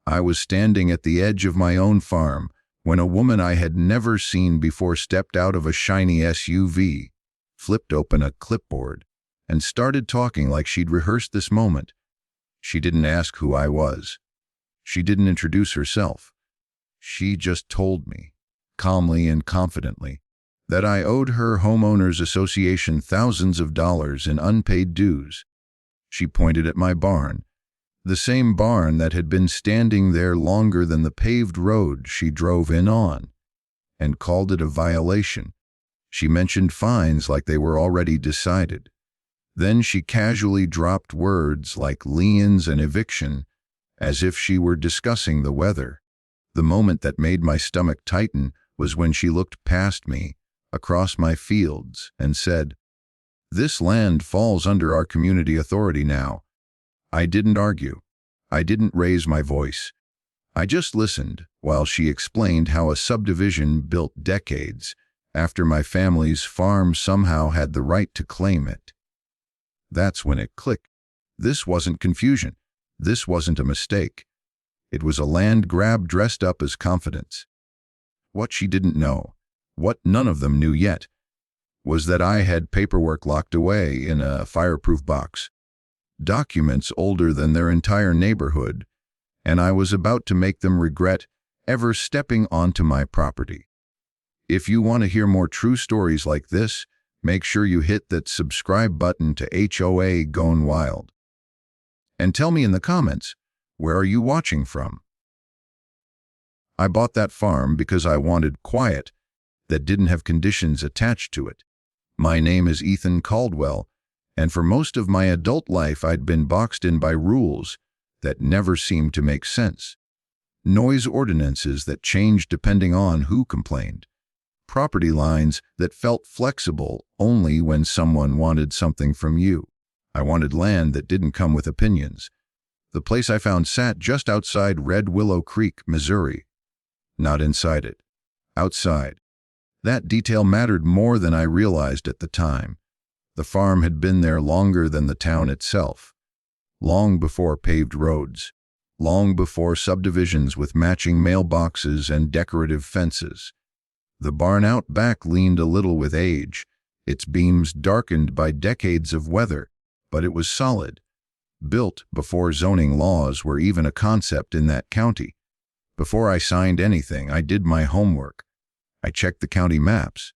I was standing at the edge of my own farm when a woman I had never seen before stepped out of a shiny SUV, flipped open a clipboard, and started talking like she'd rehearsed this moment. She didn't ask who I was. She didn't introduce herself. She just told me, calmly and confidently, that I owed her homeowners association thousands of dollars in unpaid dues. She pointed at my barn, the same barn that had been standing there longer than the paved road she drove in on, and called it a violation. She mentioned fines like they were already decided. Then she casually dropped words like liens and eviction, as if she were discussing the weather. The moment that made my stomach tighten was when she looked past me, across my fields, and said, "This land falls under our community authority now." I didn't argue. I didn't raise my voice. I just listened while she explained how a subdivision built decades after my family's farm somehow had the right to claim it. That's when it clicked. This wasn't confusion. This wasn't a mistake. It was a land grab dressed up as confidence. What she didn't know, what none of them knew yet, was that I had paperwork locked away in a fireproof box, documents older than their entire neighborhood, and I was about to make them regret ever stepping onto my property. If you want to hear more true stories like this, make sure you hit that subscribe button to HOA Gone Wild. And tell me in the comments, where are you watching from? I bought that farm because I wanted quiet that didn't have conditions attached to it. My name is Ethan Caldwell, and for most of my adult life I'd been boxed in by rules that never seemed to make sense. Noise ordinances that changed depending on who complained. Property lines that felt flexible only when someone wanted something from you. I wanted land that didn't come with opinions. The place I found sat just outside Red Willow Creek, Missouri. Not inside it. Outside. That detail mattered more than I realized at the time. The farm had been there longer than the town itself. Long before paved roads. Long before subdivisions with matching mailboxes and decorative fences. The barn out back leaned a little with age, its beams darkened by decades of weather, but it was solid. Built before zoning laws were even a concept in that county. Before I signed anything, I did my homework. I checked the county maps.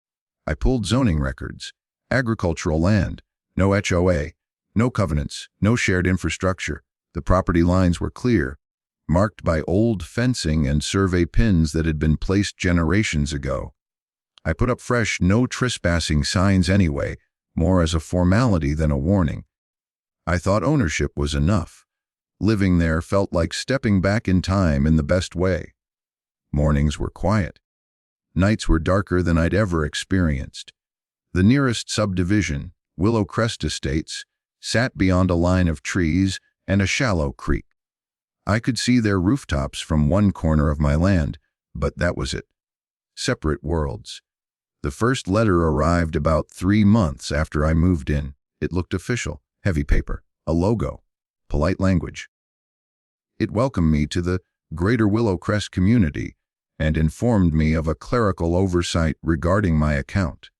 I pulled zoning records. Agricultural land. No HOA. No covenants. No shared infrastructure. The property lines were clear, marked by old fencing and survey pins that had been placed generations ago. I put up fresh no trespassing signs anyway, more as a formality than a warning. I thought ownership was enough. Living there felt like stepping back in time in the best way. Mornings were quiet. Nights were darker than I'd ever experienced. The nearest subdivision, Willow Crest Estates, sat beyond a line of trees and a shallow creek. I could see their rooftops from one corner of my land, but that was it. Separate worlds. The first letter arrived about 3 months after I moved in. It looked official, heavy paper, a logo, polite language. It welcomed me to the Greater Willow Crest community and informed me of a clerical oversight regarding my account.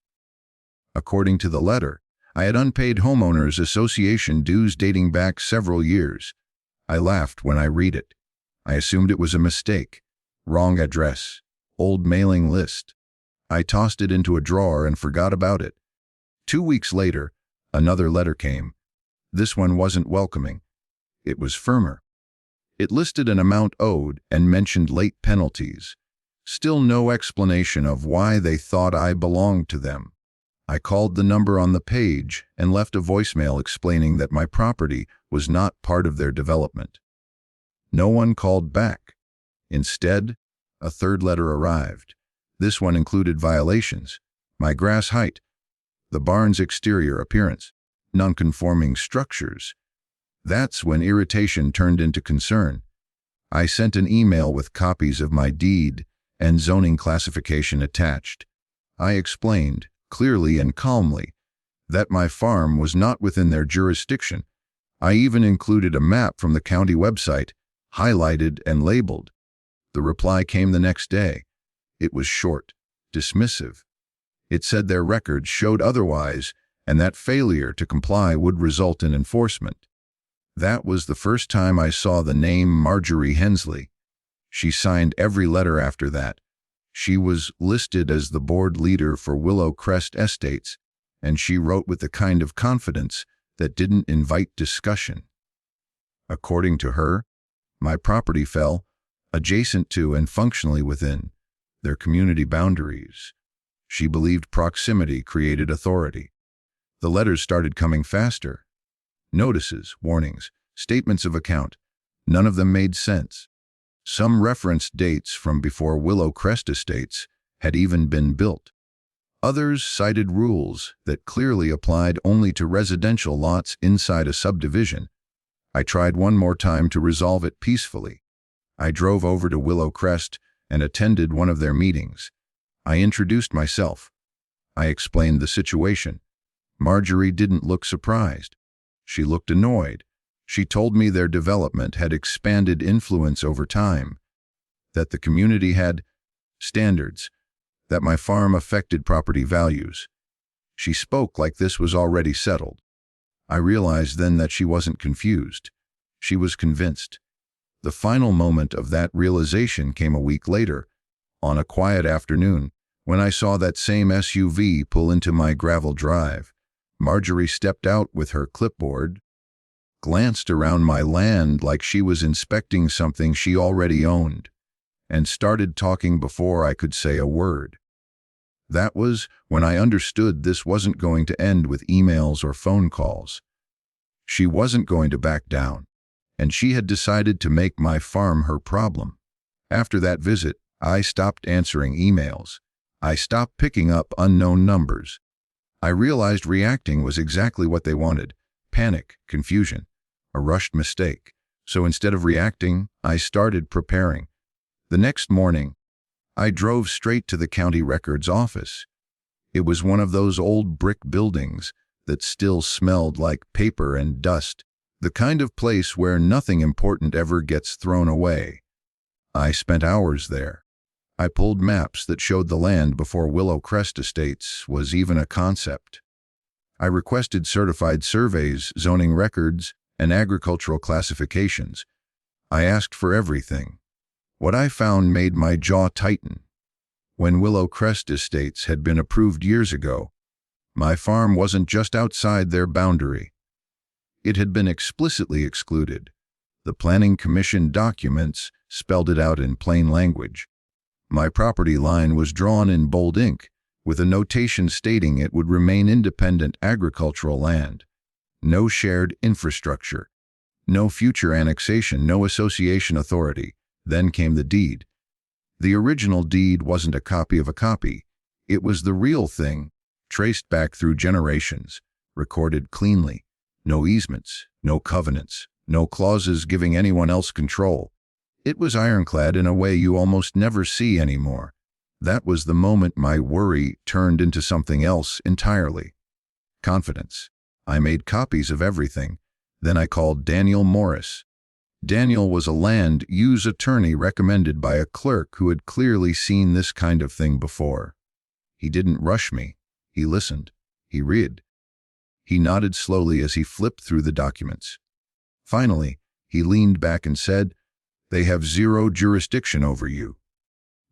According to the letter, I had unpaid homeowners association dues dating back several years. I laughed when I read it. I assumed it was a mistake. Wrong address. Old mailing list. I tossed it into a drawer and forgot about it. 2 weeks later, another letter came. This one wasn't welcoming. It was firmer. It listed an amount owed and mentioned late penalties. Still no explanation of why they thought I belonged to them. I called the number on the page and left a voicemail explaining that my property was not part of their development. No one called back. Instead, a third letter arrived. This one included violations, my grass height, the barn's exterior appearance, non-conforming structures. That's when irritation turned into concern. I sent an email with copies of my deed and zoning classification attached. I explained, clearly and calmly, that my farm was not within their jurisdiction. I even included a map from the county website highlighted and labeled. The reply came the next day. It was short, dismissive. It said their records showed otherwise, and that failure to comply would result in enforcement. That was the first time I saw the name Marjorie Hensley. She signed every letter after that. She was listed as the board leader for Willow Crest Estates, and she wrote with the kind of confidence that didn't invite discussion. According to her, my property fell adjacent to and functionally within their community boundaries. She believed proximity created authority. The letters started coming faster. Notices, warnings, statements of account. None of them made sense. Some referenced dates from before Willow Crest Estates had even been built. Others cited rules that clearly applied only to residential lots inside a subdivision. I tried one more time to resolve it peacefully. I drove over to Willow Crest and attended one of their meetings. I introduced myself. I explained the situation. Marjorie didn't look surprised. She looked annoyed. She told me their development had expanded influence over time, that the community had standards, that my farm affected property values. She spoke like this was already settled. I realized then that she wasn't confused. She was convinced. The final moment of that realization came a week later, on a quiet afternoon, when I saw that same SUV pull into my gravel drive. Marjorie stepped out with her clipboard, glanced around my land like she was inspecting something she already owned, and started talking before I could say a word. That was when I understood this wasn't going to end with emails or phone calls. She wasn't going to back down, and she had decided to make my farm her problem. After that visit, I stopped answering emails. I stopped picking up unknown numbers. I realized reacting was exactly what they wanted: panic, confusion, a rushed mistake. So instead of reacting, I started preparing. The next morning, I drove straight to the county records office. It was one of those old brick buildings that still smelled like paper and dust, the kind of place where nothing important ever gets thrown away. I spent hours there. I pulled maps that showed the land before Willow Crest Estates was even a concept. I requested certified surveys, zoning records, and agricultural classifications. I asked for everything. What I found made my jaw tighten. When Willow Crest Estates had been approved years ago, my farm wasn't just outside their boundary. It had been explicitly excluded. The Planning Commission documents spelled it out in plain language. My property line was drawn in bold ink, with a notation stating it would remain independent agricultural land. No shared infrastructure. No future annexation, no association authority. Then came the deed. The original deed wasn't a copy of a copy. It was the real thing, traced back through generations, recorded cleanly. No easements, no covenants, no clauses giving anyone else control. It was ironclad in a way you almost never see anymore. That was the moment my worry turned into something else entirely. Confidence. I made copies of everything. Then I called Daniel Morris. Daniel was a land use attorney recommended by a clerk who had clearly seen this kind of thing before. He didn't rush me. He listened. He read. He nodded slowly as he flipped through the documents. Finally, he leaned back and said, "They have zero jurisdiction over you."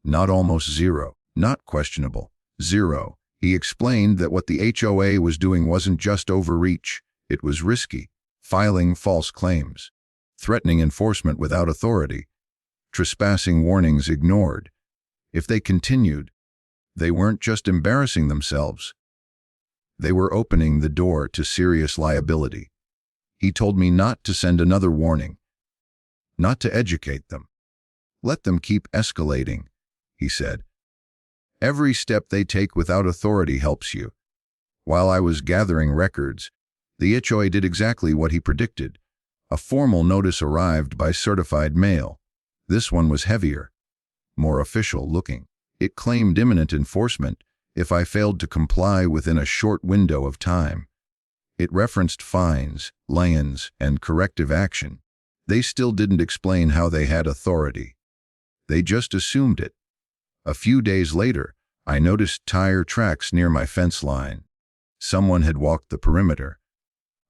Not almost zero, not questionable, zero. He explained that what the HOA was doing wasn't just overreach, it was risky, filing false claims, threatening enforcement without authority, trespassing warnings ignored. If they continued, they weren't just embarrassing themselves. They were opening the door to serious liability. He told me not to send another warning, not to educate them. Let them keep escalating, he said. Every step they take without authority helps you. While I was gathering records, the HOA did exactly what he predicted. A formal notice arrived by certified mail. This one was heavier, more official looking. It claimed imminent enforcement if I failed to comply within a short window of time. It referenced fines, liens, and corrective action. They still didn't explain how they had authority. They just assumed it. A few days later, I noticed tire tracks near my fence line. Someone had walked the perimeter.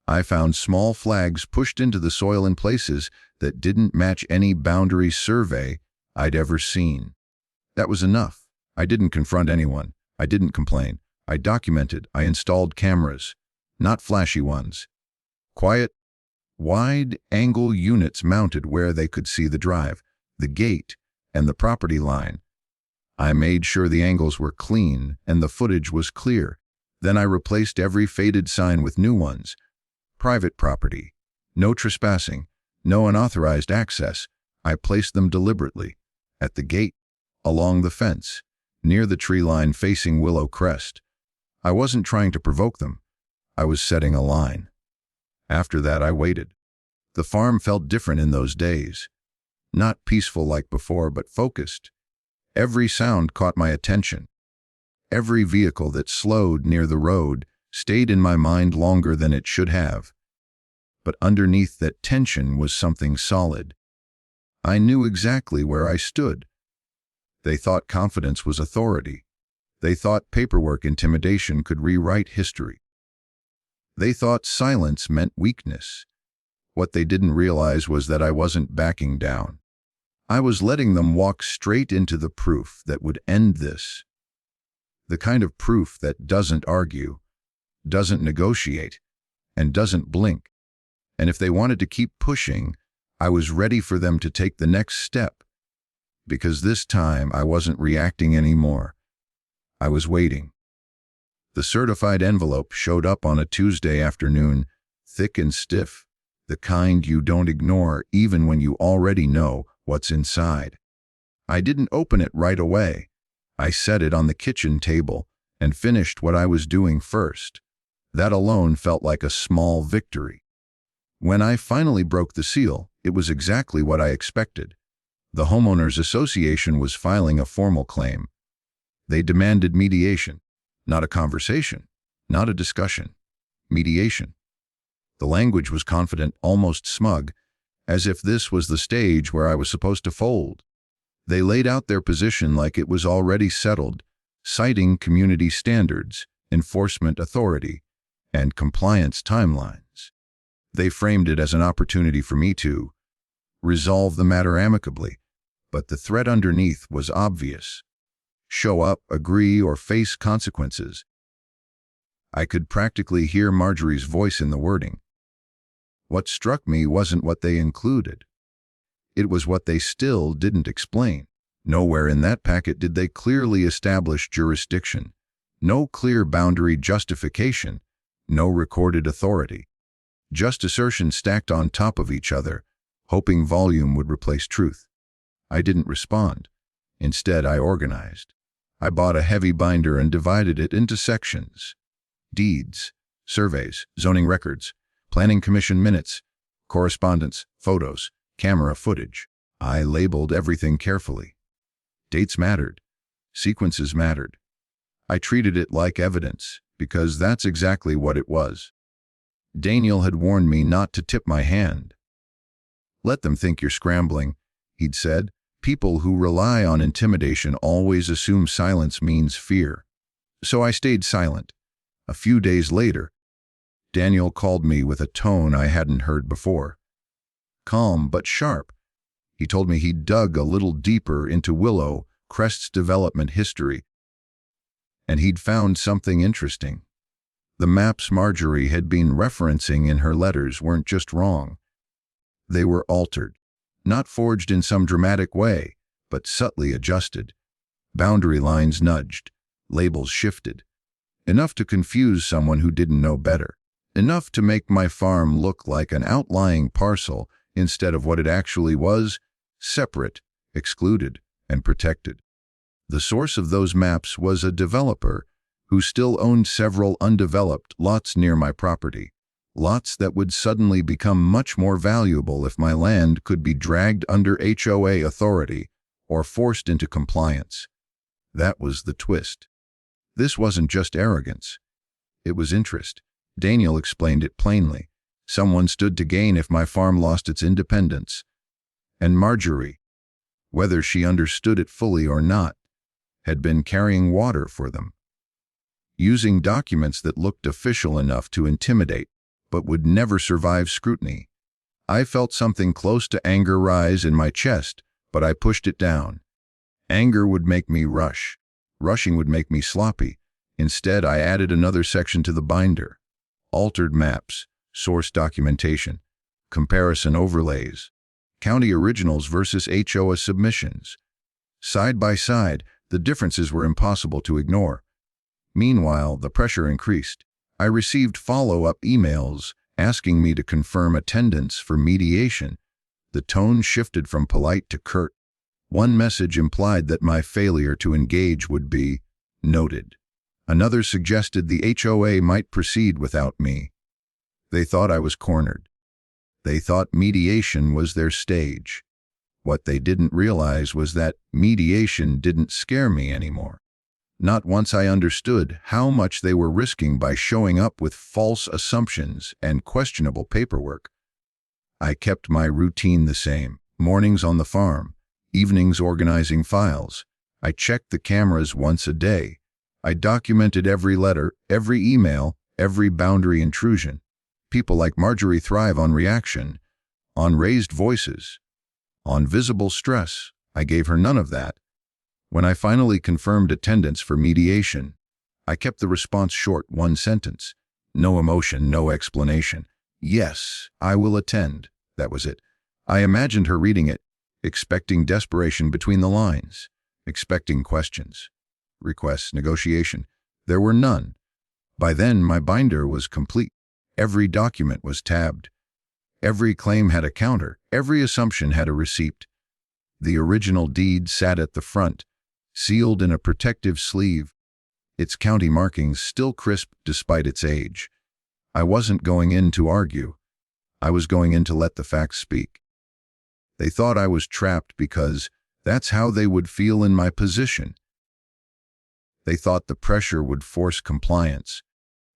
I found small flags pushed into the soil in places that didn't match any boundary survey I'd ever seen. That was enough. I didn't confront anyone. I didn't complain. I documented. I installed cameras. Not flashy ones. Quiet, wide-angle units mounted where they could see the drive, the gate, and the property line. I made sure the angles were clean and the footage was clear. Then I replaced every faded sign with new ones. Private property. No trespassing. No unauthorized access. I placed them deliberately. At the gate. Along the fence. Near the tree line facing Willow Crest. I wasn't trying to provoke them. I was setting a line. After that, I waited. The farm felt different in those days. Not peaceful like before, but focused. Every sound caught my attention. Every vehicle that slowed near the road stayed in my mind longer than it should have. But underneath that tension was something solid. I knew exactly where I stood. They thought confidence was authority. They thought paperwork intimidation could rewrite history. They thought silence meant weakness. What they didn't realize was that I wasn't backing down. I was letting them walk straight into the proof that would end this. The kind of proof that doesn't argue, doesn't negotiate, and doesn't blink. And if they wanted to keep pushing, I was ready for them to take the next step. Because this time I wasn't reacting anymore. I was waiting. The certified envelope showed up on a Tuesday afternoon, thick and stiff, the kind you don't ignore even when you already know what's inside. I didn't open it right away. I set it on the kitchen table and finished what I was doing first. That alone felt like a small victory. When I finally broke the seal, it was exactly what I expected. The Homeowners Association was filing a formal claim. They demanded mediation. Not a conversation, not a discussion. Mediation. The language was confident, almost smug, as if this was the stage where I was supposed to fold. They laid out their position like it was already settled, citing community standards, enforcement authority, and compliance timelines. They framed it as an opportunity for me to resolve the matter amicably, but the threat underneath was obvious. Show up, agree, or face consequences. I could practically hear Marjorie's voice in the wording. What struck me wasn't what they included. It was what they still didn't explain. Nowhere in that packet did they clearly establish jurisdiction. No clear boundary justification. No recorded authority. Just assertions stacked on top of each other, hoping volume would replace truth. I didn't respond. Instead, I organized. I bought a heavy binder and divided it into sections. Deeds, surveys, zoning records, planning commission minutes, correspondence, photos, camera footage. I labeled everything carefully. Dates mattered. Sequences mattered. I treated it like evidence, because that's exactly what it was. Daniel had warned me not to tip my hand. Let them think you're scrambling, he'd said. People who rely on intimidation always assume silence means fear. So I stayed silent. A few days later, Daniel called me with a tone I hadn't heard before. Calm but sharp. He told me he'd dug a little deeper into Willow Crest's development history, and he'd found something interesting. The maps Marjorie had been referencing in her letters weren't just wrong. They were altered. Not forged in some dramatic way, but subtly adjusted. Boundary lines nudged, labels shifted. Enough to confuse someone who didn't know better. Enough to make my farm look like an outlying parcel instead of what it actually was, separate, excluded, and protected. The source of those maps was a developer who still owned several undeveloped lots near my property. Lots that would suddenly become much more valuable if my land could be dragged under HOA authority or forced into compliance. That was the twist. This wasn't just arrogance. It was interest. Daniel explained it plainly. Someone stood to gain if my farm lost its independence. And Marjorie, whether she understood it fully or not, had been carrying water for them, using documents that looked official enough to intimidate, but would never survive scrutiny. I felt something close to anger rise in my chest, but I pushed it down. Anger would make me rush. Rushing would make me sloppy. Instead, I added another section to the binder. Altered maps, source documentation, comparison overlays, county originals versus HOA submissions. Side by side, the differences were impossible to ignore. Meanwhile, the pressure increased. I received follow-up emails asking me to confirm attendance for mediation. The tone shifted from polite to curt. One message implied that my failure to engage would be noted. Another suggested the HOA might proceed without me. They thought I was cornered. They thought mediation was their stage. What they didn't realize was that mediation didn't scare me anymore. Not once I understood how much they were risking by showing up with false assumptions and questionable paperwork. I kept my routine the same. Mornings on the farm, evenings organizing files. I checked the cameras once a day. I documented every letter, every email, every boundary intrusion. People like Marjorie thrive on reaction, on raised voices, on visible stress. I gave her none of that. When I finally confirmed attendance for mediation, I kept the response short, one sentence. No emotion, no explanation. Yes, I will attend. That was it. I imagined her reading it, expecting desperation between the lines, expecting questions, requests, negotiation. There were none. By then, my binder was complete. Every document was tabbed. Every claim had a counter. Every assumption had a receipt. The original deed sat at the front, sealed in a protective sleeve, its county markings still crisp despite its age. I wasn't going in to argue. I was going in to let the facts speak. They thought I was trapped because that's how they would feel in my position. They thought the pressure would force compliance.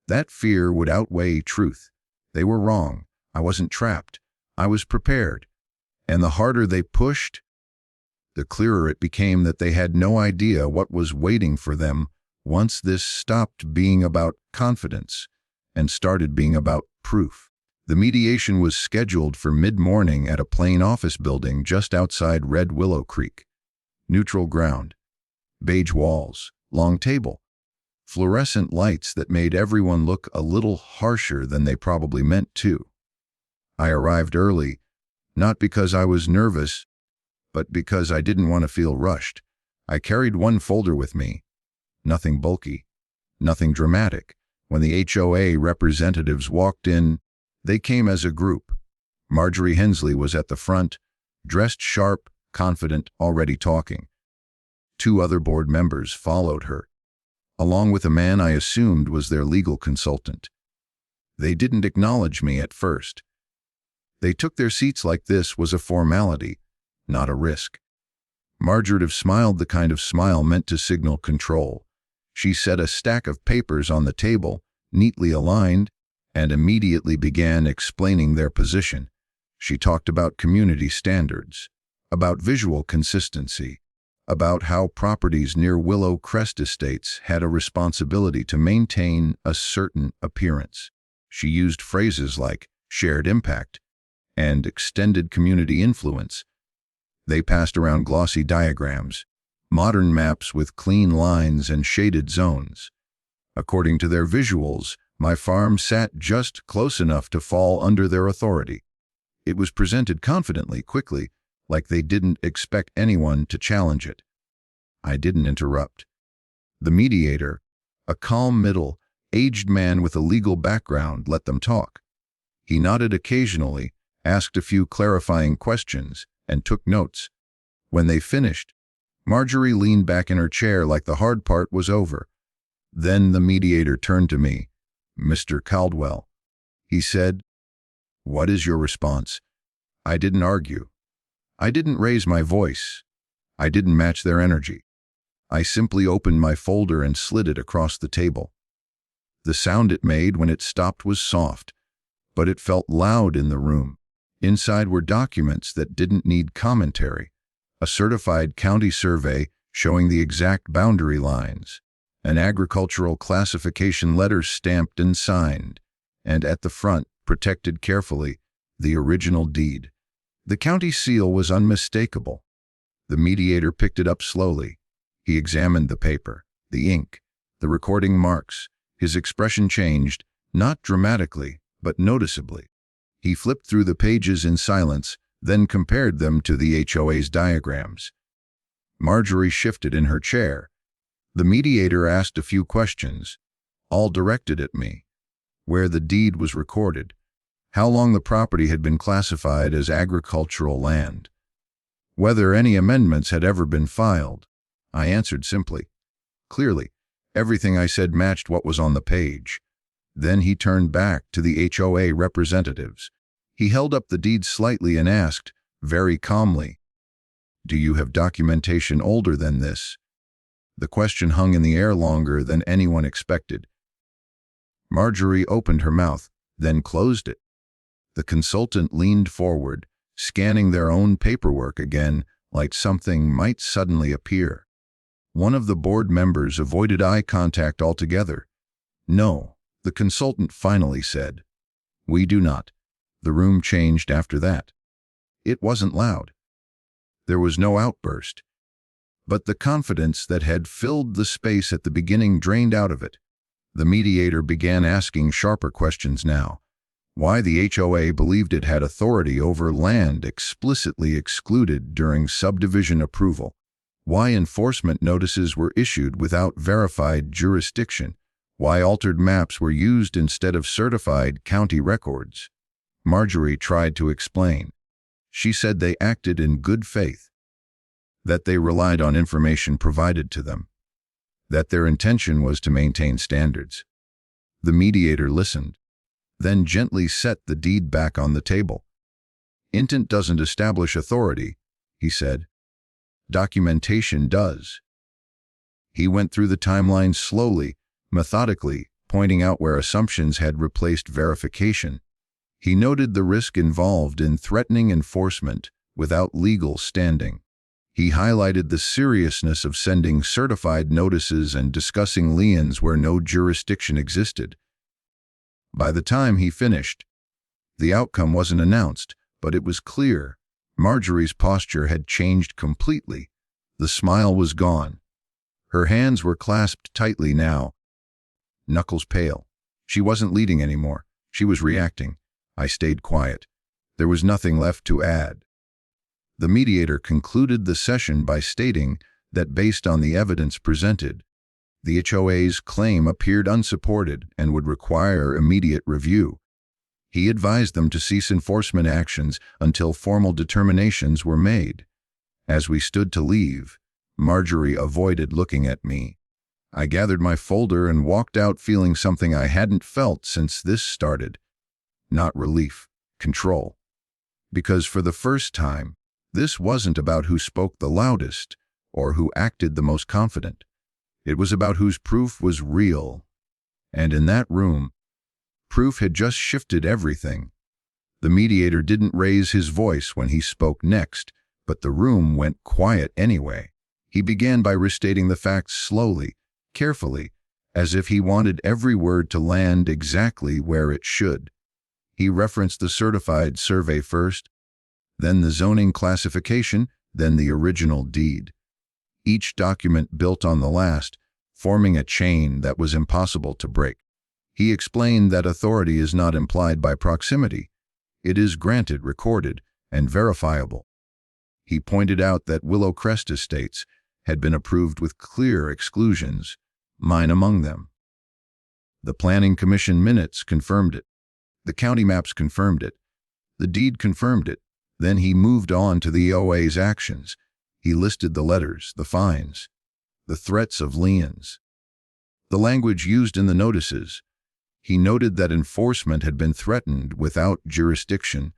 That fear would outweigh truth. They were wrong. I wasn't trapped. I was prepared. And the harder they pushed, the clearer it became that they had no idea what was waiting for them once this stopped being about confidence and started being about proof. The mediation was scheduled for mid-morning at a plain office building just outside Red Willow Creek. Neutral ground, beige walls, long table, fluorescent lights that made everyone look a little harsher than they probably meant to. I arrived early, not because I was nervous, but because I didn't want to feel rushed. I carried one folder with me. Nothing bulky, nothing dramatic. When the HOA representatives walked in, they came as a group. Marjorie Hensley was at the front, dressed sharp, confident, already talking. Two other board members followed her, along with a man I assumed was their legal consultant. They didn't acknowledge me at first. They took their seats like this was a formality, not a risk. Marjorie smiled the kind of smile meant to signal control. She set a stack of papers on the table, neatly aligned, and immediately began explaining their position. She talked about community standards, about visual consistency, about how properties near Willow Crest Estates had a responsibility to maintain a certain appearance. She used phrases like shared impact and extended community influence. They passed around glossy diagrams, modern maps with clean lines and shaded zones. According to their visuals, my farm sat just close enough to fall under their authority. It was presented confidently, quickly, like they didn't expect anyone to challenge it. I didn't interrupt. The mediator, a calm middle-aged man with a legal background, let them talk. He nodded occasionally, asked a few clarifying questions, and took notes. When they finished, Marjorie leaned back in her chair like the hard part was over. Then the mediator turned to me. "Mr. Caldwell," he said, "what is your response?" I didn't argue. I didn't raise my voice. I didn't match their energy. I simply opened my folder and slid it across the table. The sound it made when it stopped was soft, but it felt loud in the room. Inside were documents that didn't need commentary. A certified county survey showing the exact boundary lines, an agricultural classification letter stamped and signed, and at the front, protected carefully, the original deed. The county seal was unmistakable. The mediator picked it up slowly. He examined the paper, the ink, the recording marks. His expression changed, not dramatically, but noticeably. He flipped through the pages in silence, then compared them to the HOA's diagrams. Marjorie shifted in her chair. The mediator asked a few questions, all directed at me. Where the deed was recorded, how long the property had been classified as agricultural land, whether any amendments had ever been filed. I answered simply. Clearly, everything I said matched what was on the page. Then he turned back to the HOA representatives. He held up the deed slightly and asked, very calmly, "Do you have documentation older than this?" The question hung in the air longer than anyone expected. Marjorie opened her mouth, then closed it. The consultant leaned forward, scanning their own paperwork again, like something might suddenly appear. One of the board members avoided eye contact altogether. "No," the consultant finally said. "We do not." The room changed after that. It wasn't loud. There was no outburst. But the confidence that had filled the space at the beginning drained out of it. The mediator began asking sharper questions now. Why the HOA believed it had authority over land explicitly excluded during subdivision approval. Why enforcement notices were issued without verified jurisdiction. Why altered maps were used instead of certified county records. Marjorie tried to explain. She said they acted in good faith, that they relied on information provided to them, that their intention was to maintain standards. The mediator listened, then gently set the deed back on the table. "Intent doesn't establish authority," he said. "Documentation does." He went through the timeline slowly, methodically, pointing out where assumptions had replaced verification. He noted the risk involved in threatening enforcement without legal standing. He highlighted the seriousness of sending certified notices and discussing liens where no jurisdiction existed. By the time he finished, the outcome wasn't announced, but it was clear. Marjorie's posture had changed completely. The smile was gone. Her hands were clasped tightly now, knuckles pale. She wasn't leading anymore. She was reacting. I stayed quiet. There was nothing left to add. The mediator concluded the session by stating that based on the evidence presented, the HOA's claim appeared unsupported and would require immediate review. He advised them to cease enforcement actions until formal determinations were made. As we stood to leave, Marjorie avoided looking at me. I gathered my folder and walked out feeling something I hadn't felt since this started. Not relief, control. Because for the first time, this wasn't about who spoke the loudest or who acted the most confident. It was about whose proof was real. And in that room, proof had just shifted everything. The mediator didn't raise his voice when he spoke next, but the room went quiet anyway. He began by restating the facts slowly, carefully, as if he wanted every word to land exactly where it should. He referenced the certified survey first, then the zoning classification, then the original deed. Each document built on the last, forming a chain that was impossible to break. He explained that authority is not implied by proximity. It is granted, recorded, and verifiable. He pointed out that Willow Crest Estates had been approved with clear exclusions, mine among them. The Planning Commission minutes confirmed it. The county maps confirmed it. The deed confirmed it. Then he moved on to the OA's actions. He listed the letters, the fines, the threats of liens, the language used in the notices. He noted that enforcement had been threatened without jurisdiction,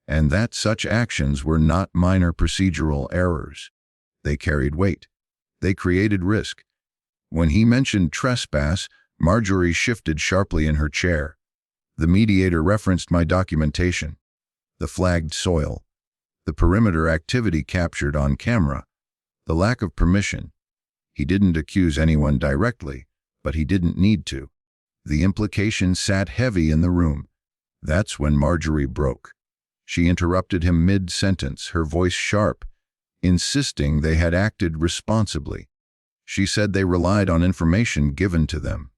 and that such actions were not minor procedural errors. They carried weight. They created risk. When he mentioned trespass, Marjorie shifted sharply in her chair. The mediator referenced my documentation, the flagged soil, the perimeter activity captured on camera, the lack of permission. He didn't accuse anyone directly, but he didn't need to. The implication sat heavy in the room. That's when Marjorie broke. She interrupted him mid-sentence, her voice sharp, insisting they had acted responsibly. She said they relied on information given to them.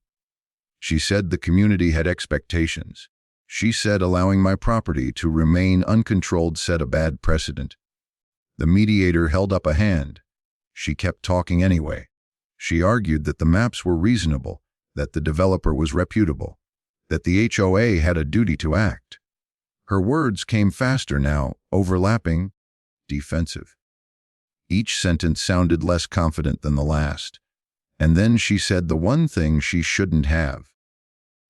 She said the community had expectations. She said allowing my property to remain uncontrolled set a bad precedent. The mediator held up a hand. She kept talking anyway. She argued that the maps were reasonable, that the developer was reputable, that the HOA had a duty to act. Her words came faster now, overlapping, defensive. Each sentence sounded less confident than the last. And then she said the one thing she shouldn't have.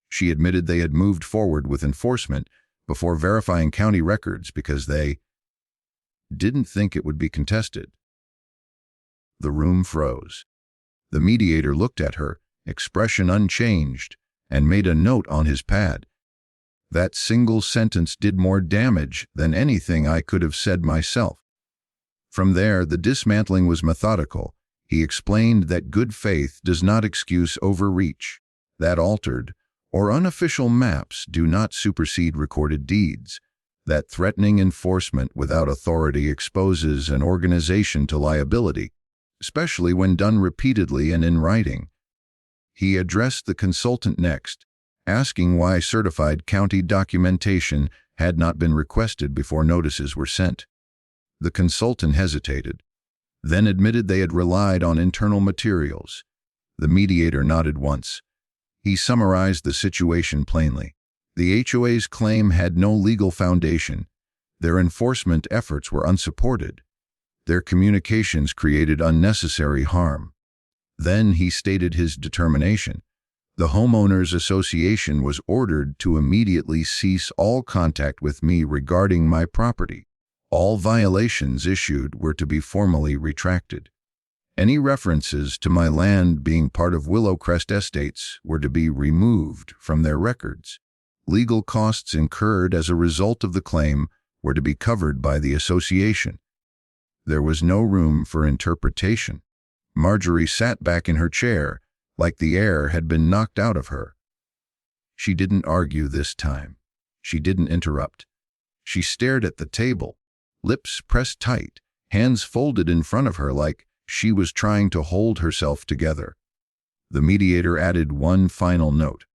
She admitted they had moved forward with enforcement before verifying county records because they didn't think it would be contested. The room froze. The mediator looked at her, expression unchanged, and made a note on his pad. That single sentence did more damage than anything I could have said myself. From there, the dismantling was methodical. He explained that good faith does not excuse overreach, that altered or unofficial maps do not supersede recorded deeds, that threatening enforcement without authority exposes an organization to liability, especially when done repeatedly and in writing. He addressed the consultant next, asking why certified county documentation had not been requested before notices were sent. The consultant hesitated, then admitted they had relied on internal materials. The mediator nodded once. He summarized the situation plainly. The HOA's claim had no legal foundation. Their enforcement efforts were unsupported. Their communications created unnecessary harm. Then he stated his determination. The homeowners association was ordered to immediately cease all contact with me regarding my property. All violations issued were to be formally retracted. Any references to my land being part of Willow Crest Estates were to be removed from their records. Legal costs incurred as a result of the claim were to be covered by the association. There was no room for interpretation. Marjorie sat back in her chair, like the air had been knocked out of her. She didn't argue this time. She didn't interrupt. She stared at the table, lips pressed tight, hands folded in front of her like she was trying to hold herself together. The mediator added one final note.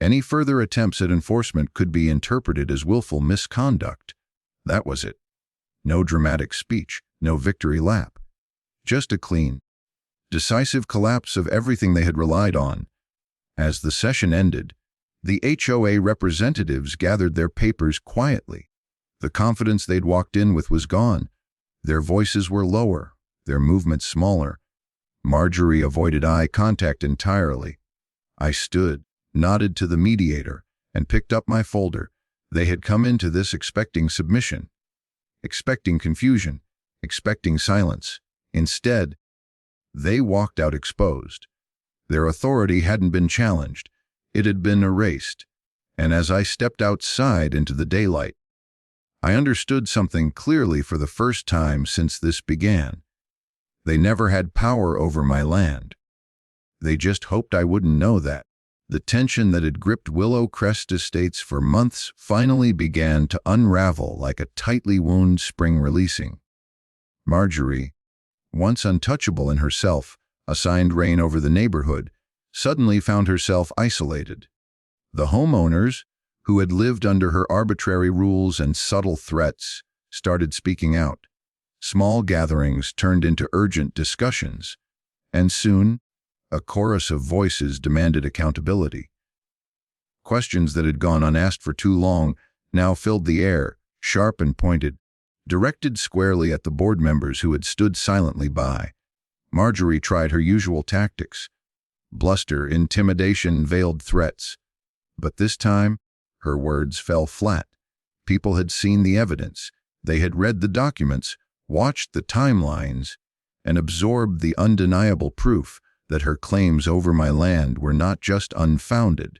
Any further attempts at enforcement could be interpreted as willful misconduct. That was it. No dramatic speech, no victory lap. Just a clean, decisive collapse of everything they had relied on. As the session ended, the HOA representatives gathered their papers quietly. The confidence they'd walked in with was gone. Their voices were lower, their movements smaller. Marjorie avoided eye contact entirely. I stood, nodded to the mediator, and picked up my folder. They had come into this expecting submission, expecting confusion, expecting silence. Instead, they walked out exposed. Their authority hadn't been challenged. It had been erased. And as I stepped outside into the daylight, I understood something clearly for the first time since this began. They never had power over my land. They just hoped I wouldn't know that. The tension that had gripped Willow Crest Estates for months finally began to unravel like a tightly wound spring releasing. Marjorie, once untouchable in herself, assigned reign over the neighborhood, suddenly found herself isolated. The homeowners, who had lived under her arbitrary rules and subtle threats, started speaking out. Small gatherings turned into urgent discussions, and soon, a chorus of voices demanded accountability. Questions that had gone unasked for too long now filled the air, sharp and pointed, directed squarely at the board members who had stood silently by. Marjorie tried her usual tactics: bluster, intimidation, veiled threats. But this time, her words fell flat. People had seen the evidence. They had read the documents, watched the timelines, and absorbed the undeniable proof that her claims over my land were not just unfounded.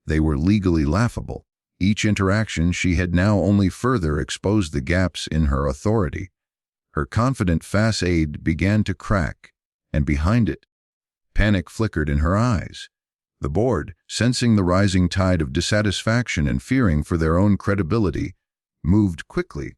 They were legally laughable, Each interaction she had now only further exposed the gaps in her authority. Her confident facade began to crack, and behind it, panic flickered in her eyes. The board, sensing the rising tide of dissatisfaction and fearing for their own credibility, moved quickly.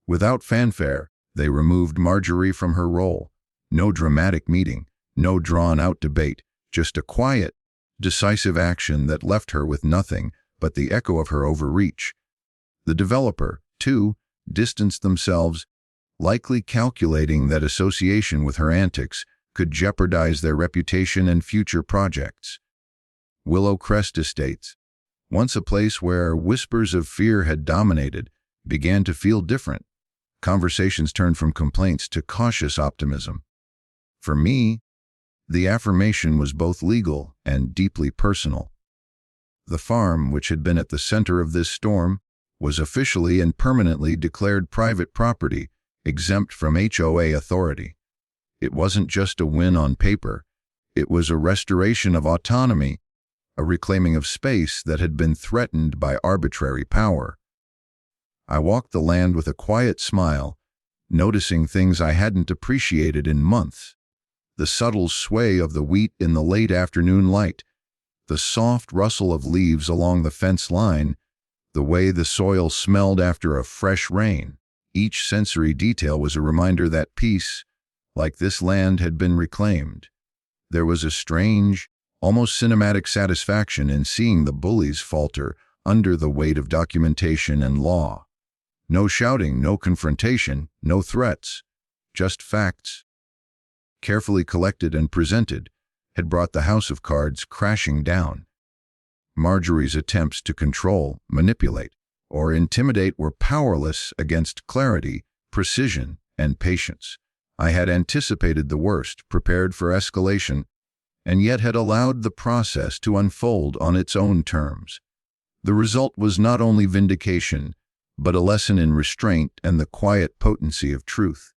Without fanfare, they removed Marjorie from her role. No dramatic meeting, no drawn-out debate, just a quiet, decisive action that left her with nothing but the echo of her overreach. The developer, too, distanced themselves, likely calculating that association with her antics could jeopardize their reputation and future projects. Willow Crest Estates, once a place where whispers of fear had dominated, began to feel different. Conversations turned from complaints to cautious optimism. For me, the affirmation was both legal and deeply personal. The farm, which had been at the center of this storm, was officially and permanently declared private property, exempt from HOA authority. It wasn't just a win on paper. It was a restoration of autonomy, a reclaiming of space that had been threatened by arbitrary power. I walked the land with a quiet smile, noticing things I hadn't appreciated in months. The subtle sway of the wheat in the late afternoon light, the soft rustle of leaves along the fence line, the way the soil smelled after a fresh rain. Each sensory detail was a reminder that peace, like this land, had been reclaimed. There was a strange, almost cinematic satisfaction in seeing the bullies falter under the weight of documentation and law. No shouting, no confrontation, no threats, just facts, carefully collected and presented, had brought the house of cards crashing down. Marjorie's attempts to control, manipulate, or intimidate were powerless against clarity, precision, and patience. I had anticipated the worst, prepared for escalation, and yet had allowed the process to unfold on its own terms. The result was not only vindication, but a lesson in restraint and the quiet potency of truth.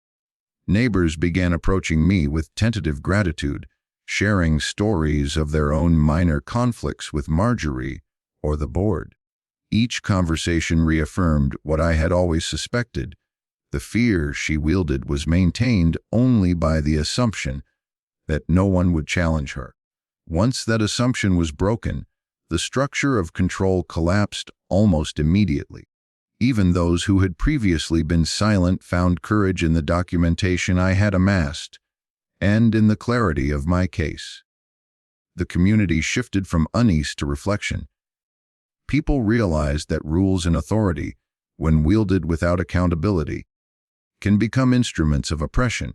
Neighbors began approaching me with tentative gratitude, sharing stories of their own minor conflicts with Marjorie or the board. Each conversation reaffirmed what I had always suspected. The fear she wielded was maintained only by the assumption that no one would challenge her. Once that assumption was broken, the structure of control collapsed almost immediately. Even those who had previously been silent found courage in the documentation I had amassed, and in the clarity of my case. The community shifted from unease to reflection. People realized that rules and authority, when wielded without accountability, can become instruments of oppression.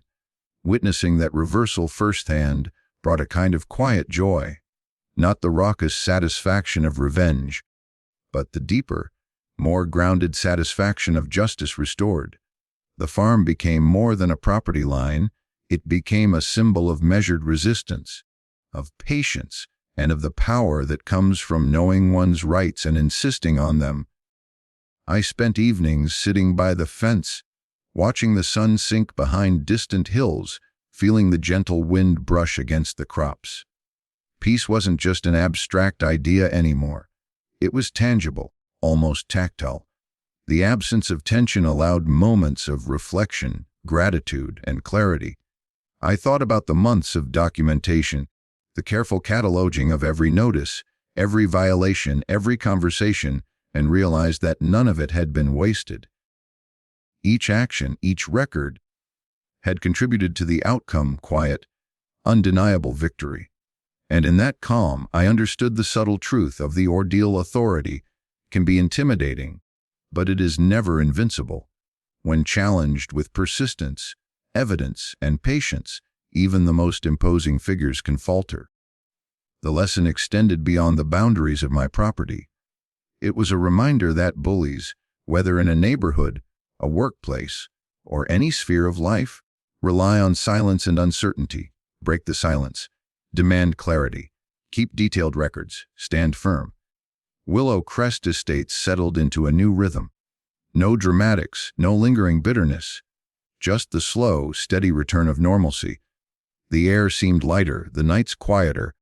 Witnessing that reversal firsthand brought a kind of quiet joy, not the raucous satisfaction of revenge, but the deeper, more grounded satisfaction of justice restored. The farm became more than a property line. It became a symbol of measured resistance, of patience, and of the power that comes from knowing one's rights and insisting on them. I spent evenings sitting by the fence, watching the sun sink behind distant hills, feeling the gentle wind brush against the crops. Peace wasn't just an abstract idea anymore. It was tangible, almost tactile. The absence of tension allowed moments of reflection, gratitude, and clarity. I thought about the months of documentation, the careful cataloging of every notice, every violation, every conversation, and realized that none of it had been wasted. Each action, each record, had contributed to the outcome, quiet, undeniable victory. And in that calm, I understood the subtle truth of the ordeal. Authority can be intimidating, but it is never invincible. When challenged with persistence, evidence, and patience, even the most imposing figures can falter. The lesson extended beyond the boundaries of my property. It was a reminder that bullies, whether in a neighborhood, a workplace, or any sphere of life, rely on silence and uncertainty. Break the silence. Demand clarity. Keep detailed records. Stand firm. Willow Crest Estates settled into a new rhythm. No dramatics, no lingering bitterness. Just the slow, steady return of normalcy. The air seemed lighter, the nights quieter,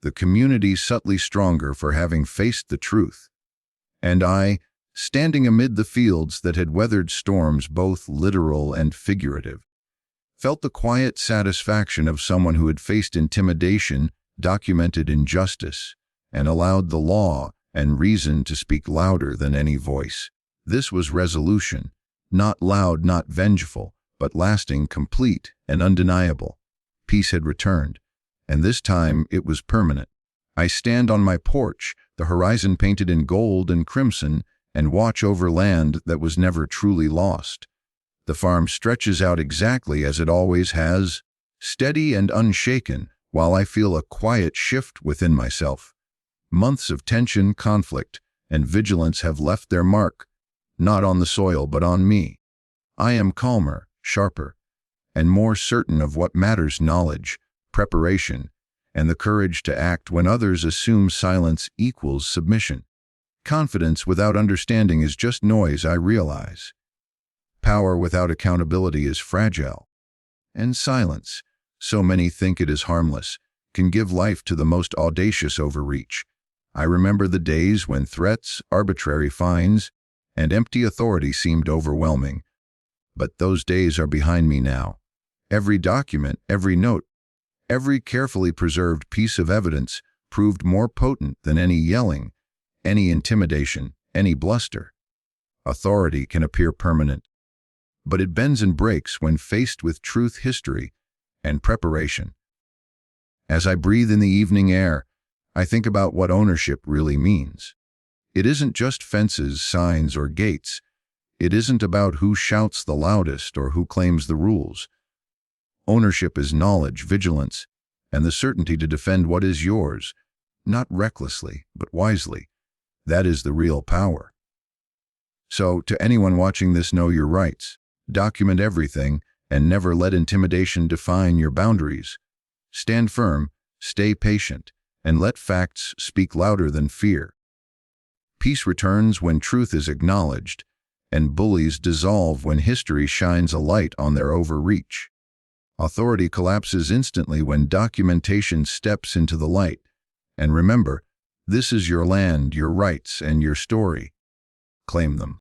the community subtly stronger for having faced the truth. And I, standing amid the fields that had weathered storms both literal and figurative, felt the quiet satisfaction of someone who had faced intimidation, documented injustice, and allowed the law and reason to speak louder than any voice. This was resolution, not loud, not vengeful, but lasting, complete, and undeniable. Peace had returned, and this time it was permanent. I stand on my porch, the horizon painted in gold and crimson, and watch over land that was never truly lost. The farm stretches out exactly as it always has, steady and unshaken, while I feel a quiet shift within myself. Months of tension, conflict, and vigilance have left their mark, not on the soil but on me. I am calmer, sharper, and more certain of what matters: knowledge, preparation, and the courage to act when others assume silence equals submission. Confidence without understanding is just noise, I realize. Power without accountability is fragile. And silence, so many think it is harmless, can give life to the most audacious overreach. I remember the days when threats, arbitrary fines, and empty authority seemed overwhelming. But those days are behind me now. Every document, every note, every carefully preserved piece of evidence proved more potent than any yelling, any intimidation, any bluster. Authority can appear permanent, but it bends and breaks when faced with truth, history, and preparation. As I breathe in the evening air, I think about what ownership really means. It isn't just fences, signs, or gates. It isn't about who shouts the loudest or who claims the rules. Ownership is knowledge, vigilance, and the certainty to defend what is yours, not recklessly, but wisely. That is the real power. So, to anyone watching this, know your rights. Document everything, and never let intimidation define your boundaries. Stand firm, stay patient, and let facts speak louder than fear. Peace returns when truth is acknowledged, and bullies dissolve when history shines a light on their overreach. Authority collapses instantly when documentation steps into the light. And remember, this is your land, your rights, and your story. Claim them.